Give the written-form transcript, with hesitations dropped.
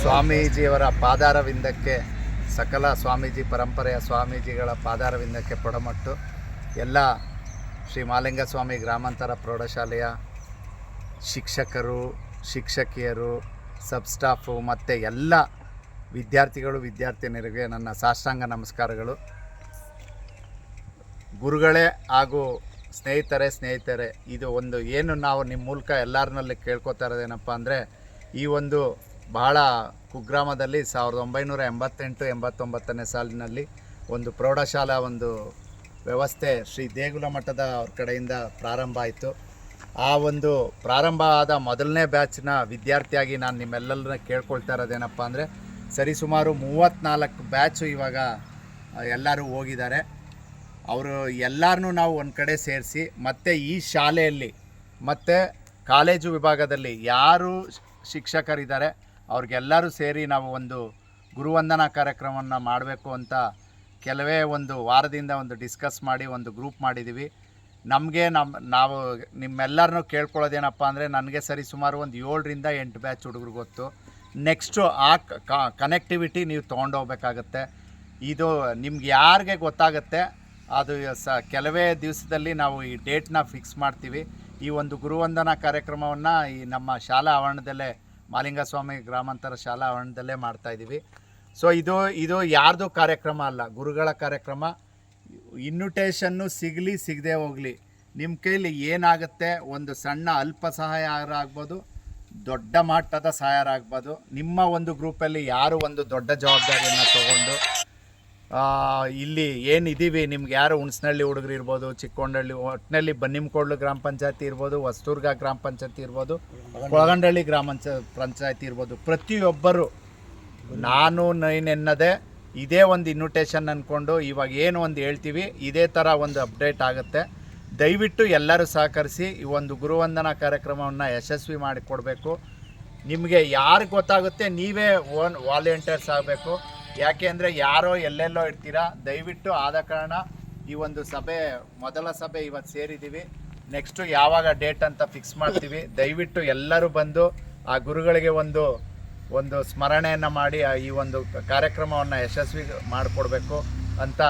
ಸ್ವಾಮೀಜಿಯವರ ಪಾದಾರವಿಂದಕ್ಕೆ, ಸಕಲ ಸ್ವಾಮೀಜಿ ಪರಂಪರೆಯ ಸ್ವಾಮೀಜಿಗಳ ಪಾದಾರವಿಂದಕ್ಕೆ ಪೊಡಮಟ್ಟು ಎಲ್ಲ ಶ್ರೀ ಮಹಾಲಿಂಗಸ್ವಾಮಿ ಗ್ರಾಮಾಂತರ ಪ್ರೌಢಶಾಲೆಯ ಶಿಕ್ಷಕರು, ಶಿಕ್ಷಕಿಯರು, ಸಬ್ ಸ್ಟಾಫು ಮತ್ತು ಎಲ್ಲ ವಿದ್ಯಾರ್ಥಿಗಳು, ವಿದ್ಯಾರ್ಥಿನಿಯರಿಗೆ ನನ್ನ ಸಾಷ್ಟಾಂಗ ನಮಸ್ಕಾರಗಳು. ಗುರುಗಳೇ ಹಾಗೂ ಸ್ನೇಹಿತರೆ, ಇದು ಒಂದು ಏನು ನಾವು ನಿಮ್ಮ ಮೂಲಕ ಎಲ್ಲರನ್ನಲ್ಲಿ ಕೇಳ್ಕೊತಾ ಇರೋದೇನಪ್ಪ ಅಂದರೆ, ಈ ಒಂದು ಬಹಳ ಕುಗ್ರಾಮದಲ್ಲಿ 1988-89ನೇ ಸಾಲಿನಲ್ಲಿ ಒಂದು ಪ್ರೌಢಶಾಲಾ ಒಂದು ವ್ಯವಸ್ಥೆ ಶ್ರೀ ದೇಗುಲ ಮಠದ ಅವ್ರ ಕಡೆಯಿಂದ ಪ್ರಾರಂಭ ಆಯಿತು. ಆ ಒಂದು ಪ್ರಾರಂಭ ಆದ ಮೊದಲನೇ ಬ್ಯಾಚ್ನ ವಿದ್ಯಾರ್ಥಿಯಾಗಿ ನಾನು ನಿಮ್ಮೆಲ್ಲರನ್ನ ಕೇಳ್ಕೊಳ್ತಾ ಇರೋದೇನಪ್ಪ ಅಂದರೆ, ಸರಿಸುಮಾರು 34 ಬ್ಯಾಚು ಇವಾಗ ಎಲ್ಲರೂ ಹೋಗಿದ್ದಾರೆ. ಅವರು ಎಲ್ಲರನ್ನೂ ನಾವು ಒಂದು ಕಡೆ ಸೇರಿಸಿ, ಮತ್ತು ಈ ಶಾಲೆಯಲ್ಲಿ ಮತ್ತು ಕಾಲೇಜು ವಿಭಾಗದಲ್ಲಿ ಯಾರು ಶಿಕ್ಷಕರಿದ್ದಾರೆ ಅವ್ರಿಗೆಲ್ಲರೂ ಸೇರಿ ನಾವು ಒಂದು ಗುರುವಂದನಾ ಕಾರ್ಯಕ್ರಮವನ್ನು ಮಾಡಬೇಕು ಅಂತ ಕೆಲವೇ ಒಂದು ವಾರದಿಂದ ಒಂದು ಡಿಸ್ಕಸ್ ಮಾಡಿ ಒಂದು ಗ್ರೂಪ್ ಮಾಡಿದ್ದೀವಿ. ನಾವು ನಿಮ್ಮೆಲ್ಲರನ್ನೂ ಕೇಳ್ಕೊಳ್ಳೋದೇನಪ್ಪ ಅಂದರೆ, ನನಗೆ ಸರಿಸುಮಾರು ಒಂದು 7ರಿಂದ 8 ಬ್ಯಾಚ್ ಹುಡುಗರು ಗೊತ್ತು. ನೆಕ್ಸ್ಟು ಆ ಕನೆಕ್ಟಿವಿಟಿ ನೀವು ತೊಗೊಂಡೋಗ್ಬೇಕಾಗತ್ತೆ. ಇದು ನಿಮ್ಗೆ ಯಾರಿಗೆ ಗೊತ್ತಾಗುತ್ತೆ ಅದು ಕೆಲವೇ ದಿವಸದಲ್ಲಿ ನಾವು ಈ ಡೇಟ್ನ ಫಿಕ್ಸ್ ಮಾಡ್ತೀವಿ. ಈ ಒಂದು ಗುರುವಂದನಾ ಕಾರ್ಯಕ್ರಮವನ್ನು ಈ ನಮ್ಮ ಶಾಲಾ ಆವರಣದಲ್ಲೇ, ಮಹಾಲಿಂಗಸ್ವಾಮಿ ಗ್ರಾಮಾಂತರ ಶಾಲಾ ಆವರಣದಲ್ಲೇ ಮಾಡ್ತಾಯಿದ್ದೀವಿ. ಸೊ ಇದು ಯಾರ್ದು ಕಾರ್ಯಕ್ರಮ ಅಲ್ಲ, ಗುರುಗಳ ಕಾರ್ಯಕ್ರಮ. ಇನ್ವಿಟೇಷನ್ನು ಸಿಗದೆ ಹೋಗಲಿ, ನಿಮ್ಮ ಕೈಲಿ ಏನಾಗುತ್ತೆ, ಒಂದು ಸಣ್ಣ ಅಲ್ಪ ಸಹಾಯ ಆಗ್ಬೋದು, ದೊಡ್ಡ ಮಟ್ಟದ ಸಹಾಯ ಆಗ್ಬೋದು. ನಿಮ್ಮ ಒಂದು ಗ್ರೂಪಲ್ಲಿ ಯಾರು ಒಂದು ದೊಡ್ಡ ಜವಾಬ್ದಾರಿಯನ್ನು ತಗೊಂಡು ಇಲ್ಲಿ ಏನಿದ್ದೀವಿ, ನಿಮ್ಗೆ ಯಾರು ಹುಣಸನಹಳ್ಳಿ ಹುಡುಗರು ಇರ್ಬೋದು, ಚಿಕ್ಕೊಂಡಹಳ್ಳಿ, ಒಟ್ಟಿನಲ್ಲಿ ಬನ್ನಿಮಕೋಡ್ಲು ಗ್ರಾಮ ಪಂಚಾಯತಿ ಇರ್ಬೋದು, ಹೊಸದುರ್ಗ ಗ್ರಾಮ ಪಂಚಾಯತಿ ಇರ್ಬೋದು, ಕೊಳಗಂಡಹಳ್ಳಿ ಗ್ರಾಮ ಪಂಚಾಯತಿ ಇರ್ಬೋದು, ಪ್ರತಿಯೊಬ್ಬರು ನಾನು ಎನ್ನದೆ ಇದೇ ಒಂದು ಇನ್ವಿಟೇಷನ್ ಅಂದ್ಕೊಂಡು ಇವಾಗ ಏನು ಒಂದು ಹೇಳ್ತೀವಿ, ಇದೇ ಥರ ಒಂದು ಅಪ್ಡೇಟ್ ಆಗುತ್ತೆ. ದಯವಿಟ್ಟು ಎಲ್ಲರೂ ಸಹಕರಿಸಿ ಈ ಒಂದು ಗುರುವಂದನಾ ಕಾರ್ಯಕ್ರಮವನ್ನು ಯಶಸ್ವಿ ಮಾಡಿಕೊಡ್ಬೇಕು. ನಿಮಗೆ ಯಾರು ಗೊತ್ತಾಗುತ್ತೆ ನೀವೇ ವಾಲಂಟಿಯರ್ಸ್ ಆಗಬೇಕು. ಯಾಕೆ ಅಂದರೆ ಯಾರೋ ಎಲ್ಲೆಲ್ಲೋ ಇರ್ತೀರಾ. ದಯವಿಟ್ಟು ಆದ ಕಾರಣ ಈ ಒಂದು ಮೊದಲ ಸಭೆ ಇವತ್ತು ಸೇರಿದ್ದೀವಿ. ನೆಕ್ಸ್ಟು ಯಾವಾಗ ಡೇಟ್ ಅಂತ ಫಿಕ್ಸ್ ಮಾಡ್ತೀವಿ. ದಯವಿಟ್ಟು ಎಲ್ಲರೂ ಬಂದು ಆ ಗುರುಗಳಿಗೆ ಒಂದು ಸ್ಮರಣೆಯನ್ನು ಮಾಡಿ ಈ ಒಂದು ಕಾರ್ಯಕ್ರಮವನ್ನು ಯಶಸ್ವಿ ಮಾಡಿಕೊಡ್ಬೇಕು ಅಂತ